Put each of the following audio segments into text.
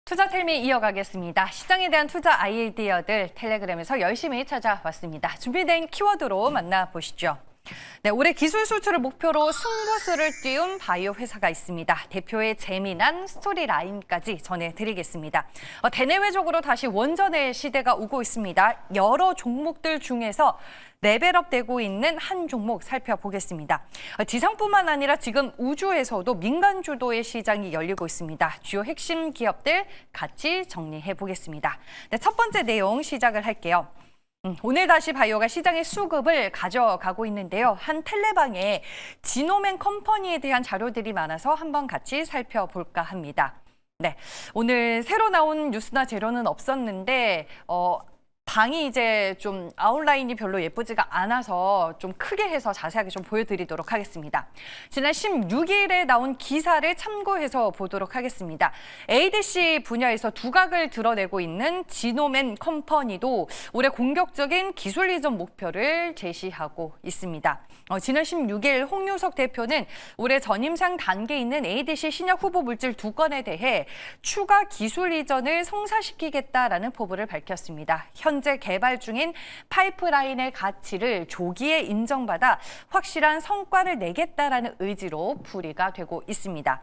투자텔미 이어가겠습니다. 시장에 대한 투자 아이디어들 텔레그램에서 열심히 찾아왔습니다. 준비된 키워드로 만나보시죠. 네, 올해 기술 수출을 목표로 승부수를 띄운 바이오 회사가 있습니다. 대표의 재미난 스토리라인까지 전해드리겠습니다. 대내외적으로 다시 원전의 시대가 오고 있습니다. 여러 종목들 중에서 레벨업 되고 있는 한 종목 살펴보겠습니다. 지상뿐만 아니라 지금 우주에서도 민간 주도의 시장이 열리고 있습니다. 주요 핵심 기업들 같이 정리해 보겠습니다. 네, 첫 번째 내용 시작을 할게요. 오늘 다시 바이오가 시장의 수급을 가져가고 있는데요. 한 텔레방에 지노맨 컴퍼니에 대한 자료들이 많아서 한번 같이 살펴볼까 합니다. 네, 오늘 새로 나온 뉴스나 재료는 없었는데 방이 이제 좀 아웃라인이 별로 예쁘지가 않아서 좀 크게 해서 자세하게 좀 보여드리도록 하겠습니다. 지난 16일에 나온 기사를 참고해서 보도록 하겠습니다. ADC 분야에서 두각을 드러내고 있는 지노맨 컴퍼니도 올해 공격적인 기술 이전 목표를 제시하고 있습니다. 지난 16일 홍유석 대표는 올해 전임상 단계에 있는 ADC 신약 후보 물질 2건에 대해 추가 기술 이전을 성사시키겠다라는 포부를 밝혔습니다. 현재 개발 중인 파이프라인의 가치를 조기에 인정받아 확실한 성과를 내겠다라는 의지로 풀이가 되고 있습니다.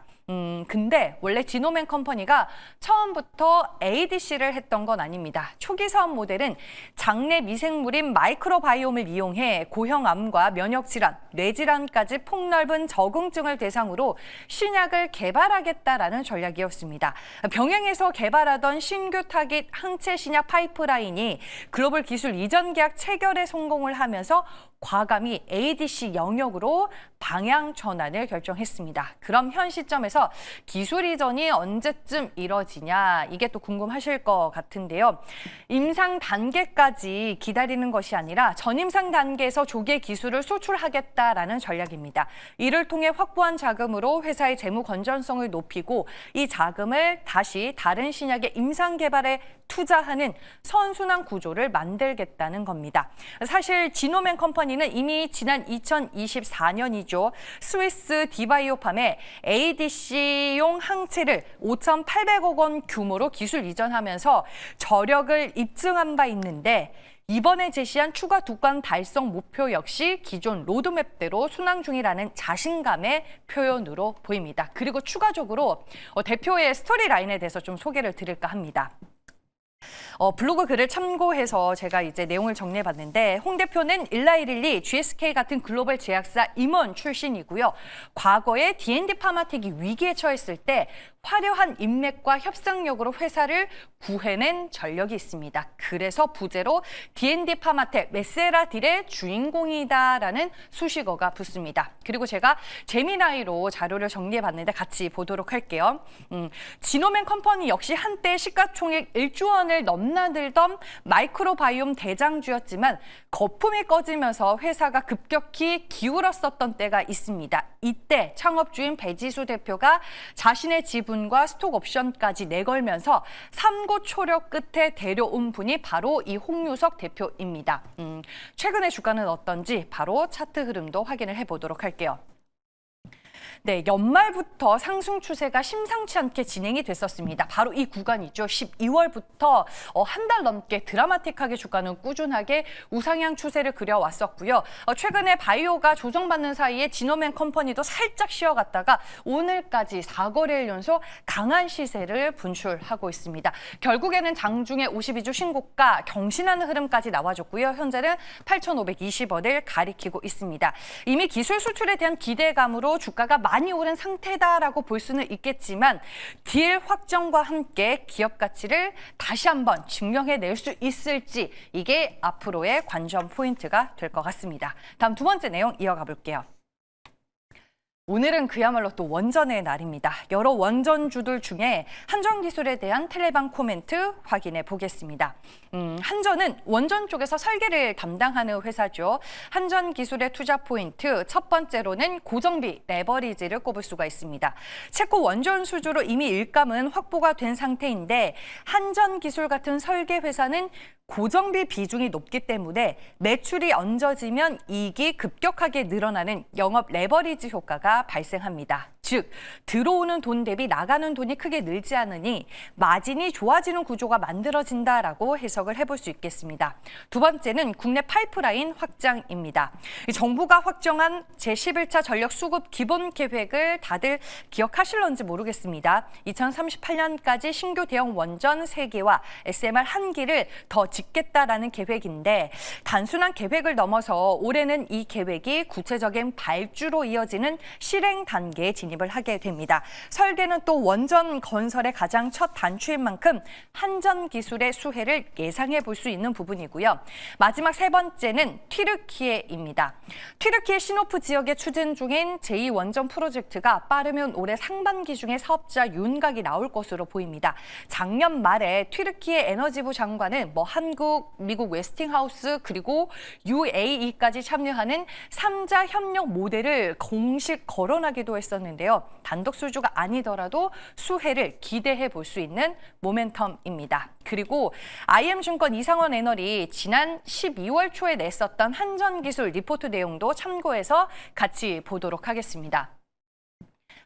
근데 원래 지노맨 컴퍼니가 처음부터 ADC를 했던 건 아닙니다. 초기 사업 모델은 장내 미생물인 마이크로바이옴을 이용해 고형암과 면역질환, 뇌질환까지 폭넓은 적응증을 대상으로 신약을 개발하겠다라는 전략이었습니다. 병행해서 개발하던 신규 타깃 항체 신약 파이프라인이 글로벌 기술 이전 계약 체결에 성공을 하면서 과감히 ADC 영역으로 방향 전환을 결정했습니다. 그럼 현 시점에서 기술 이전이 언제쯤 이뤄지냐, 이게 또 궁금하실 것 같은데요. 임상 단계까지 기다리는 것이 아니라 전임상 단계에서 조기에 기술을 수출하겠다라는 전략입니다. 이를 통해 확보한 자금으로 회사의 재무 건전성을 높이고 이 자금을 다시 다른 신약의 임상 개발에 투자하는 선순환 구조를 만들겠다는 겁니다. 사실 지노맨 컴퍼니는 이미 지난 2024년이죠. 스위스 디바이오팜에 ADC용 항체를 5,800억 원 규모로 기술 이전하면서 저력을 입증한 바 있는데 이번에 제시한 추가 2건 달성 목표 역시 기존 로드맵대로 순항 중이라는 자신감의 표현으로 보입니다. 그리고 추가적으로 대표의 스토리라인에 대해서 좀 소개를 드릴까 합니다. 블로그 글을 참고해서 제가 이제 내용을 정리해봤는데 홍 대표는 19112, GSK 같은 글로벌 제약사 임원 출신이고요. 과거에 D&D 파마텍이 위기에 처했을 때 화려한 인맥과 협상력으로 회사를 구해낸 전력이 있습니다. 그래서 부제로 D&D 파마텍 메세라 딜의 주인공이다라는 수식어가 붙습니다. 그리고 제가 재미나이로 자료를 정리해봤는데 같이 보도록 할게요. 지노맨 컴퍼니 역시 한때 시가총액 1조 원을 넘나들던 마이크로바이옴 대장주였지만 거품이 꺼지면서 회사가 급격히 기울었었던 때가 있습니다. 이때 창업주인 배지수 대표가 자신의 지분과 스톡 옵션까지 내걸면서 삼고초려 끝에 데려온 분이 바로 이 홍유석 대표입니다. 최근의 주가는 어떤지 바로 차트 흐름도 확인을 해보도록 할게요. 네, 연말부터 상승 추세가 심상치 않게 진행이 됐었습니다. 바로 이 구간이죠. 12월부터 한 달 넘게 드라마틱하게 주가는 꾸준하게 우상향 추세를 그려왔었고요. 최근에 바이오가 조정받는 사이에 지노맨 컴퍼니도 살짝 쉬어갔다가 오늘까지 4거래일 연속 강한 시세를 분출하고 있습니다. 결국에는 장중에 52주 신고가 경신하는 흐름까지 나와줬고요. 현재는 8,520원을 가리키고 있습니다. 이미 기술 수출에 대한 기대감으로 주가가 많이 오른 상태다라고 볼 수는 있겠지만 딜 확정과 함께 기업 가치를 다시 한번 증명해낼 수 있을지 이게 앞으로의 관전 포인트가 될 것 같습니다. 다음 두 번째 내용 이어가 볼게요. 오늘은 그야말로 또 원전의 날입니다. 여러 원전주들 중에 한전기술에 대한 텔레방 코멘트 확인해 보겠습니다. 한전은 원전 쪽에서 설계를 담당하는 회사죠. 한전기술의 투자 포인트 첫 번째로는 고정비 레버리지를 꼽을 수가 있습니다. 체코 원전 수주로 이미 일감은 확보가 된 상태인데 한전기술 같은 설계 회사는 고정비 비중이 높기 때문에 매출이 얹어지면 이익이 급격하게 늘어나는 영업 레버리지 효과가 발생합니다. 즉, 들어오는 돈 대비 나가는 돈이 크게 늘지 않으니 마진이 좋아지는 구조가 만들어진다라고 해석을 해볼 수 있겠습니다. 두 번째는 국내 파이프라인 확장입니다. 정부가 확정한 제11차 전력 수급 기본 계획을 다들 기억하실런지 모르겠습니다. 2038년까지 신규 대형 원전 3개와 SMR 1기를 더 짓겠다라는 계획인데 단순한 계획을 넘어서 올해는 이 계획이 구체적인 발주로 이어지는 실행 단계에 진입을 하게 됩니다. 설계는 또 원전 건설의 가장 첫 단추인 만큼 한전 기술의 수혜를 예상해 볼 수 있는 부분이고요. 마지막 세 번째는 튀르키예입니다. 튀르키예 시노프 지역에 추진 중인 제2원전 프로젝트가 빠르면 올해 상반기 중에 사업자 윤곽이 나올 것으로 보입니다. 작년 말에 튀르키예 에너지부 장관은 한국, 미국 웨스팅하우스 그리고 UAE까지 참여하는 3자 협력 모델을 공식 거론하기도 했었는데요. 단독 수주가 아니더라도 수혜를 기대해 볼 수 있는 모멘텀입니다. 그리고 IM증권 이상원 애널이 지난 12월 초에 냈었던 한전기술 리포트 내용도 참고해서 같이 보도록 하겠습니다.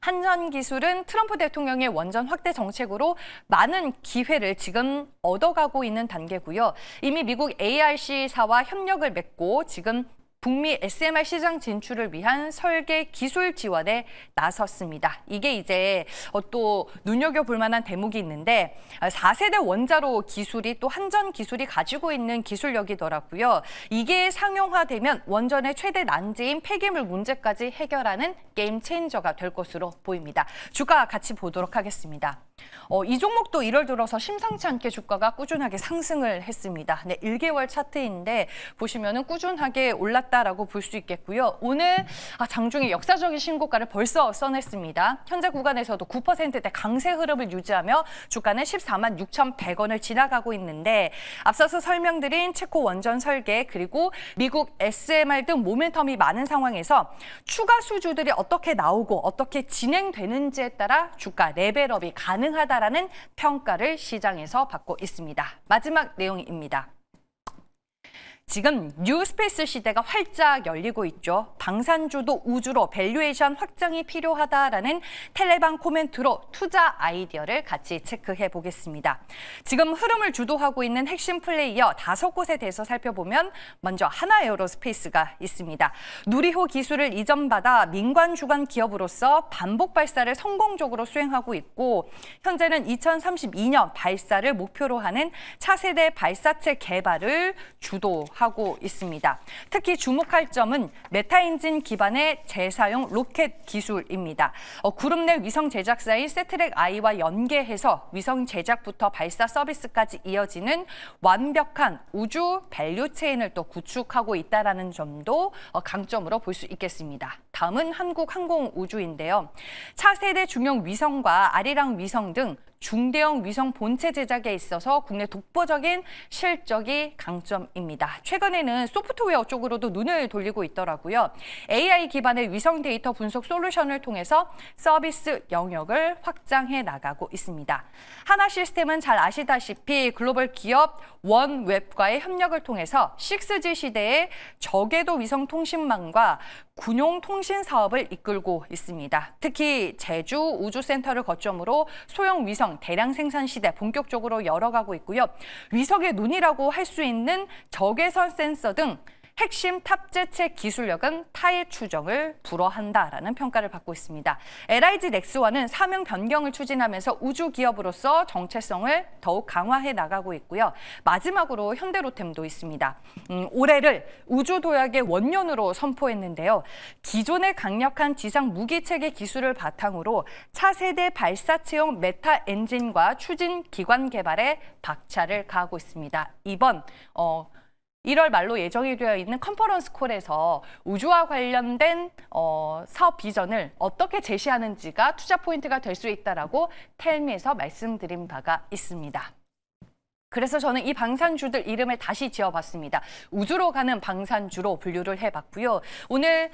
한전기술은 트럼프 대통령의 원전 확대 정책으로 많은 기회를 지금 얻어가고 있는 단계고요. 이미 미국 ARC사와 협력을 맺고 지금 북미 SMR 시장 진출을 위한 설계 기술 지원에 나섰습니다. 이게 이제 또 눈여겨볼 만한 대목이 있는데 4세대 원자로 기술이 또 한전 기술이 가지고 있는 기술력이더라고요. 이게 상용화되면 원전의 최대 난제인 폐기물 문제까지 해결하는 게임 체인저가 될 것으로 보입니다. 주가 같이 보도록 하겠습니다. 이 종목도 1월 들어서 심상치 않게 주가가 꾸준하게 상승을 했습니다. 네, 1개월 차트인데 보시면은 꾸준하게 올랐다라고 볼 수 있겠고요. 오늘 장중에 역사적인 신고가를 벌써 써냈습니다. 현재 구간에서도 9%대 강세 흐름을 유지하며 주가는 14만 6,100원을 지나가고 있는데 앞서서 설명드린 체코 원전 설계 그리고 미국 SMR 등 모멘텀이 많은 상황에서 추가 수주들이 어떻게 나오고 어떻게 진행되는지에 따라 주가 레벨업이 가능하다라는 평가를 시장에서 받고 있습니다. 마지막 내용입니다. 지금 뉴스페이스 시대가 활짝 열리고 있죠. 방산주도 우주로 밸류에이션 확장이 필요하다라는 텔레방 코멘트로 투자 아이디어를 같이 체크해 보겠습니다. 지금 흐름을 주도하고 있는 핵심 플레이어 5곳에 대해서 살펴보면 먼저 하나에어로스페이스가 있습니다. 누리호 기술을 이전받아 민관 주관 기업으로서 반복 발사를 성공적으로 수행하고 있고 현재는 2032년 발사를 목표로 하는 차세대 발사체 개발을 하고 있습니다. 특히 주목할 점은 메타엔진 기반의 재사용 로켓 기술입니다. 그룹 내 위성 제작사인 세트랙I와 연계해서 위성 제작부터 발사 서비스까지 이어지는 완벽한 우주 밸류 체인을 또 구축하고 있다는 점도 강점으로 볼 수 있겠습니다. 다음은 한국항공우주인데요. 차세대 중형 위성과 아리랑 위성 등 중대형 위성 본체 제작에 있어서 국내 독보적인 실적이 강점입니다. 최근에는 소프트웨어 쪽으로도 눈을 돌리고 있더라고요. AI 기반의 위성 데이터 분석 솔루션을 통해서 서비스 영역을 확장해 나가고 있습니다. 하나시스템은 잘 아시다시피 글로벌 기업 원웹과의 협력을 통해서 6G 시대의 저궤도 위성 통신망과 군용 통신 사업을 이끌고 있습니다. 특히 제주 우주센터를 거점으로 소형 위성 대량 생산 시대 본격적으로 열어가고 있고요. 위성의 눈이라고 할 수 있는 적외선 센서 등 핵심 탑재체 기술력은 타일 추정을 불허한다라는 평가를 받고 있습니다. LIG 넥스원은 사명 변경을 추진하면서 우주 기업으로서 정체성을 더욱 강화해 나가고 있고요. 마지막으로 현대로템도 있습니다. 올해를 우주 도약의 원년으로 선포했는데요. 기존의 강력한 지상 무기 체계 기술을 바탕으로 차세대 발사체용 메타 엔진과 추진 기관 개발에 박차를 가하고 있습니다. 이번 1월 말로 예정이 되어 있는 컨퍼런스 콜에서 우주와 관련된 사업 비전을 어떻게 제시하는지가 투자 포인트가 될 수 있다라고 텔미에서 말씀드린 바가 있습니다. 그래서 저는 이 방산주들 이름을 다시 지어봤습니다. 우주로 가는 방산주로 분류를 해봤고요. 오늘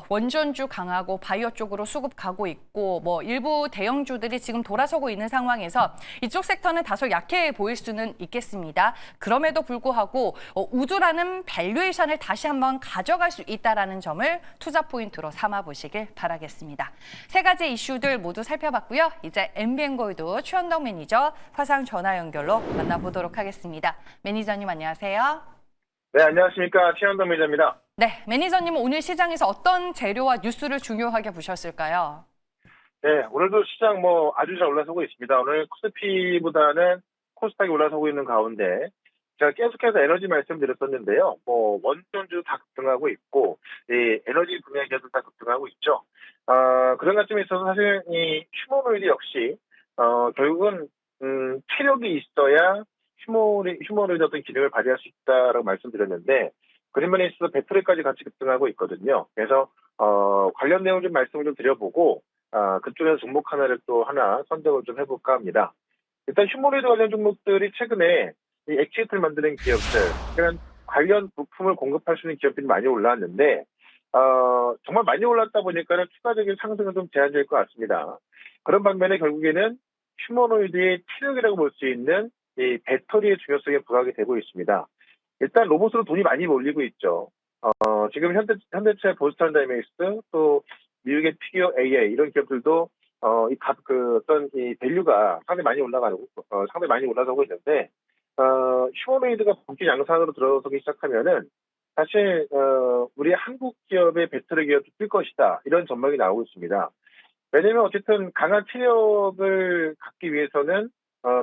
원전주 강하고 바이오 쪽으로 수급 가고 있고 뭐 일부 대형주들이 지금 돌아서고 있는 상황에서 이쪽 섹터는 다소 약해 보일 수는 있겠습니다. 그럼에도 불구하고 우주라는 밸류에이션을 다시 한번 가져갈 수 있다는 점을 투자 포인트로 삼아보시길 바라겠습니다. 세 가지 이슈들 모두 살펴봤고요. 이제 MBN골드 최현덕 매니저 화상 전화 연결로 만나보도록 하겠습니다. 매니저님 안녕하세요. 네, 안녕하십니까. 최현덕 매니저입니다. 네, 매니저님은 오늘 시장에서 어떤 재료와 뉴스를 중요하게 보셨을까요? 네, 오늘도 시장 아주 잘 올라서고 있습니다. 오늘 코스피보다는 코스닥이 올라서고 있는 가운데 제가 계속해서 에너지 말씀드렸었는데요. 원전주 다 급등하고 있고 에너지 분야 기업도 다 급등하고 있죠. 그런 관점에 있어서 사실 이 휴머노이드 역시 결국은 체력이 있어야 휴머노이드 어떤 기능을 발휘할 수 있다라고 말씀드렸는데 그런 면에 있어서 배터리까지 같이 급등하고 있거든요. 그래서 관련 내용 좀 말씀을 좀 드려보고 그쪽에서 종목 하나를 또 하나 선정을 좀 해볼까 합니다. 일단 휴머노이드 관련 종목들이 최근에 이 액체를 만드는 기업들, 그러니까 관련 부품을 공급할 수 있는 기업들이 많이 올라왔는데 정말 많이 올랐다 보니까는 추가적인 상승은 좀 제한될 것 같습니다. 그런 반면에 결국에는 휴머노이드의 체력이라고 볼 수 있는 이 배터리의 중요성이 부각이 되고 있습니다. 일단 로봇으로 돈이 많이 몰리고 있죠. 지금 현대차, 보스턴 다이내믹스, 또 미국의 피규어 AI 이런 기업들도 어떤 이 밸류가 상당히 많이 올라가고 있는데 휴머노이드가 본격 양산으로 들어서기 시작하면은 사실 우리 한국 기업의 배터리 기업도 뜰 것이다 이런 전망이 나오고 있습니다. 왜냐면 어쨌든 강한 체력을 갖기 위해서는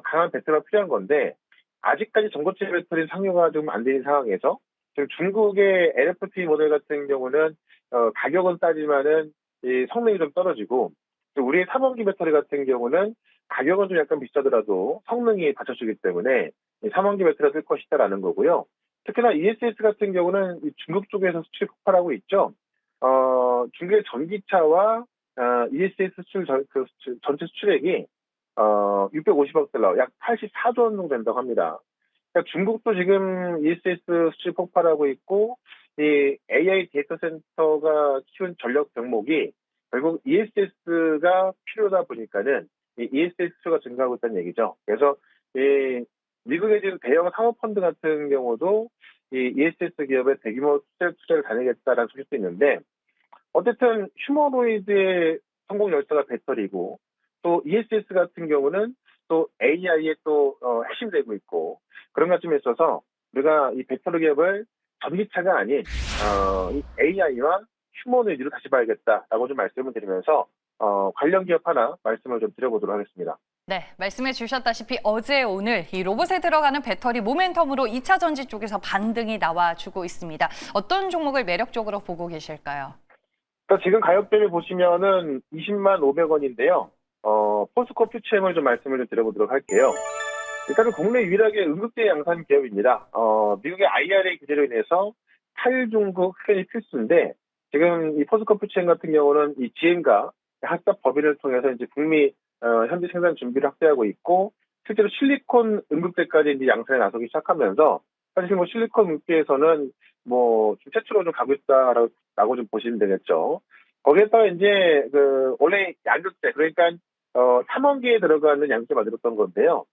강한 배터리가 필요한 건데 아직까지 전고체 배터리 상용화가 좀 안 되는 상황에서 지금 중국의 LFP 모델 같은 경우는 가격은 따지만은 이 성능이 좀 떨어지고 우리의 3원기 배터리 같은 경우는 가격은 좀 약간 비싸더라도 성능이 받쳐주기 때문에 3원기 배터리가 쓸 것이다라는 거고요. 특히나 ESS 같은 경우는 중국 쪽에서 수출이 폭발하고 있죠. 중국의 전기차와 ESS 전체 수출액이 650억 달러, 약 84조 원 정도 된다고 합니다. 그러니까 중국도 지금 ESS 수출 폭발하고 있고, 이 AI 데이터 센터가 키운 전력 병목이 결국 ESS가 필요하다 보니까는 이 ESS 수가 증가하고 있다는 얘기죠. 그래서 이 미국의 지금 대형 사모펀드 같은 경우도 이 ESS 기업에 대규모 투자를 다니겠다라는 소식도 있는데, 어쨌든 휴머노이드의 성공 열쇠가 배터리고 또 ESS 같은 경우는 또 AI에 또 핵심이 되고 있고 그런 관점에 있어서 우리가 이 배터리 기업을 전기차가 아닌 이 AI와 휴머노이드로 다시 봐야겠다라고 좀 말씀을 드리면서 관련 기업 하나 말씀을 좀 드려보도록 하겠습니다. 네, 말씀해 주셨다시피 어제 오늘 이 로봇에 들어가는 배터리 모멘텀으로 2차 전지 쪽에서 반등이 나와주고 있습니다. 어떤 종목을 매력적으로 보고 계실까요? 그러니까 지금 가격대를 보시면은 20만 500원인데요. 포스코 퓨처엠을 좀 말씀을 좀 드려보도록 할게요. 일단은 국내 유일하게 응급대 양산 기업입니다. 미국의 IRA 규제로 인해서 탈중국 흑연이 필수인데 지금 이 포스코 퓨처엠 같은 경우는 이 GM과 합작 법인을 통해서 이제 북미 현지 생산 준비를 확대하고 있고 실제로 실리콘 응급대까지 이제 양산에 나서기 시작하면서 사실 실리콘 응급대에서는 좀 최초로 좀 가고 있다라고 좀 보시면 되겠죠. 거기에다가 이제 원래 양극재 그러니까 3원기에 들어가는 양극재 만들었던 건데요.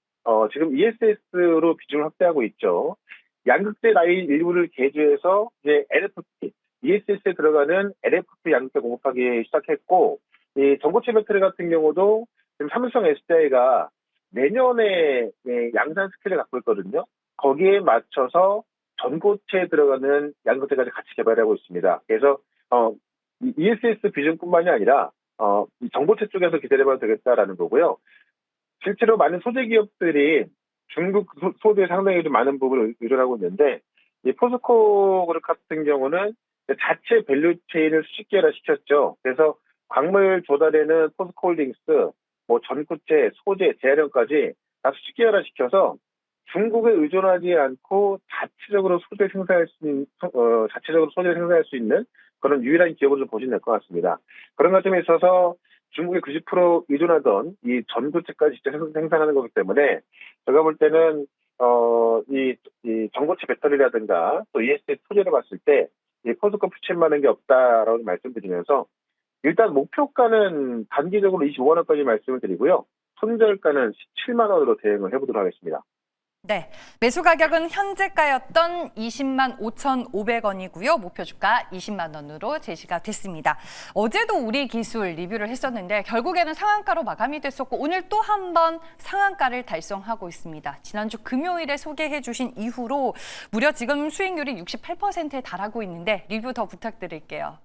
지금 ESS로 비중을 확대하고 있죠. 양극재 라인 일부를 개조해서 이제 LFP, ESS에 들어가는 LFP 양극재 공급하기 시작했고, 이 전고체 배터리 같은 경우도 지금 삼성 SDI가 내년에 양산 스케일을 갖고 있거든요. 거기에 맞춰서 전고체에 들어가는 양극재까지 같이 개발하고 있습니다. 그래서 ESS 비중뿐만이 아니라 이 전고체 쪽에서 기다려봐도 되겠다라는 거고요. 실제로 많은 소재 기업들이 중국 소재에 상당히 좀 많은 부분을 의존하고 있는데 이 포스코 그룹 같은 경우는 자체 밸류 체인을 수직 계열화시켰죠. 그래서 광물 조달에는 포스코홀딩스, 전고체, 소재, 재활용까지 다 수직 계열화시켜서 중국에 의존하지 않고 자체적으로 소재를 생산할 수 있는 그런 유일한 기업으로 좀 보시면 될 것 같습니다. 그런 관점에 있어서 중국의 90% 의존하던 이 전고체까지 직접 생산하는 거기 때문에 제가 볼 때는 이 전고체 배터리라든가 또 ESS 소재를 봤을 때 이 포스코 푸침하는 게 없다라고 말씀드리면서 일단 목표가는 단기적으로 25만 원까지 말씀을 드리고요. 손절가는 17만 원으로 대응을 해보도록 하겠습니다. 네, 매수 가격은 현재가였던 20만 5,500원이고요. 목표 주가 20만 원으로 제시가 됐습니다. 어제도 우리 기술 리뷰를 했었는데 결국에는 상한가로 마감이 됐었고 오늘 또 한 번 상한가를 달성하고 있습니다. 지난주 금요일에 소개해 주신 이후로 무려 지금 수익률이 68%에 달하고 있는데 리뷰 더 부탁드릴게요.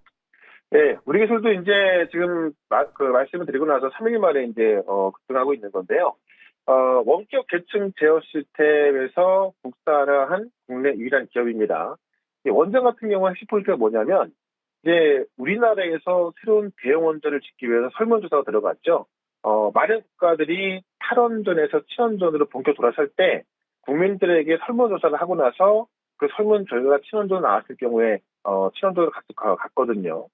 네, 우리 기술도 이제 지금 말씀을 드리고 나서 3일 만에 이제 급등하고 있는 건데요. 원격 계층 제어 시스템에서 국산화한 국내 유일한 기업입니다. 이 원전 같은 경우는 핵심 포인트가 뭐냐면 이제 우리나라에서 새로운 대형 원전을 짓기 위해서 설문조사가 들어갔죠. 많은 국가들이 탈원전에서 친원전으로 본격 돌아설 때 국민들에게 설문조사를 하고 나서 그 설문 결과가 친원전으로 나왔을 경우에 친원전으로 갔거든요.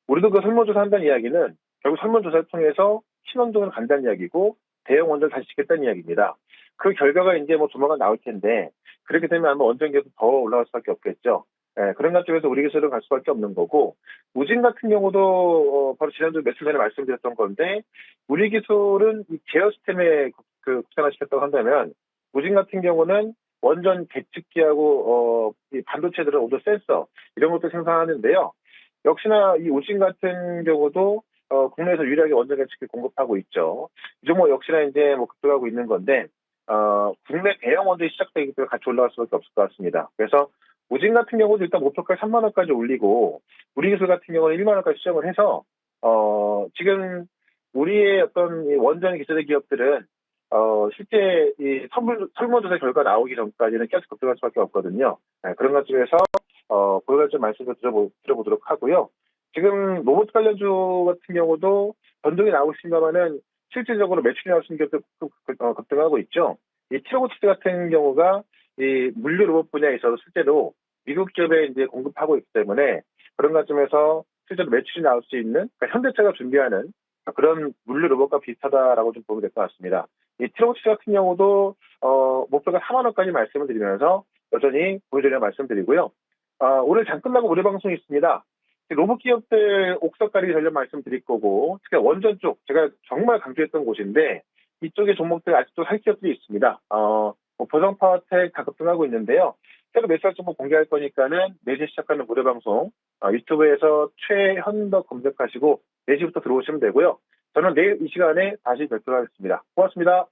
우리도 그 설문조사 한다는 이야기는 결국 설문조사를 통해서 친원전으로 간다는 이야기고 대형 원전을 다시 짓겠다는 이야기입니다. 그 결과가 이제 뭐 조만간 나올 텐데 그렇게 되면 아마 원전 기업도 더 올라갈 수밖에 없겠죠. 그런 관점에서 우리 기술은 갈 수밖에 없는 거고 우진 같은 경우도 바로 지난주 며칠 전에 말씀드렸던 건데 우리 기술은 이 제어 시스템에 국산화시켰다고 한다면 우진 같은 경우는 원전 계측기하고 이 반도체들은 온도 센서 이런 것도 생산하는데요. 역시나 이 우진 같은 경우도 국내에서 유일하게 원전 계측기 공급하고 있죠. 이 종목 역시나 이제 뭐 급등하고 있는 건데 국내 대형 원전이 시작되기 때문에 같이 올라갈 수밖에 없을 것 같습니다. 그래서 우진 같은 경우도 일단 목표가 3만 원까지 올리고 우리 기술 같은 경우는 1만 원까지 수정을 해서 지금 우리의 어떤 이 원전 기술의 기업들은 실제 이 설문조사 결과 나오기 전까지는 계속 급등할 수밖에 없거든요. 그런 관점에서 그 관점 말씀을 들어보도록 하고요. 지금 로봇 관련주 같은 경우도 변동이 나오고 있습니다만은 실질적으로 매출이 나올 수 있는 기업도 급등하고 있죠. 이 티로보틱스 같은 경우가 이 물류 로봇 분야에 있어서 실제로 미국 기업에 이제 공급하고 있기 때문에 그런 관점에서 실제로 매출이 나올 수 있는 그러니까 현대차가 준비하는 그런 물류 로봇과 비슷하다라고 좀 보면 될 것 같습니다. 이 티로보틱스 같은 경우도 목표가 4만 원까지 말씀을 드리면서 여전히 보여드리려 말씀드리고요. 오늘 장 끝나고 무료 방송이 있습니다. 로봇 기업들 옥석 가리기 전략 말씀드릴 거고, 특히 원전 쪽, 제가 정말 강조했던 곳인데, 이쪽의 종목들 아직도 살 기업들이 있습니다. 보성 파워텍 다 급등하고 있는데요. 새로 매수할 정보 공개할 거니까는 4시 시작하는 무료 방송, 유튜브에서 최현덕 검색하시고 4시부터 들어오시면 되고요. 저는 내일 이 시간에 다시 뵙도록 하겠습니다. 고맙습니다.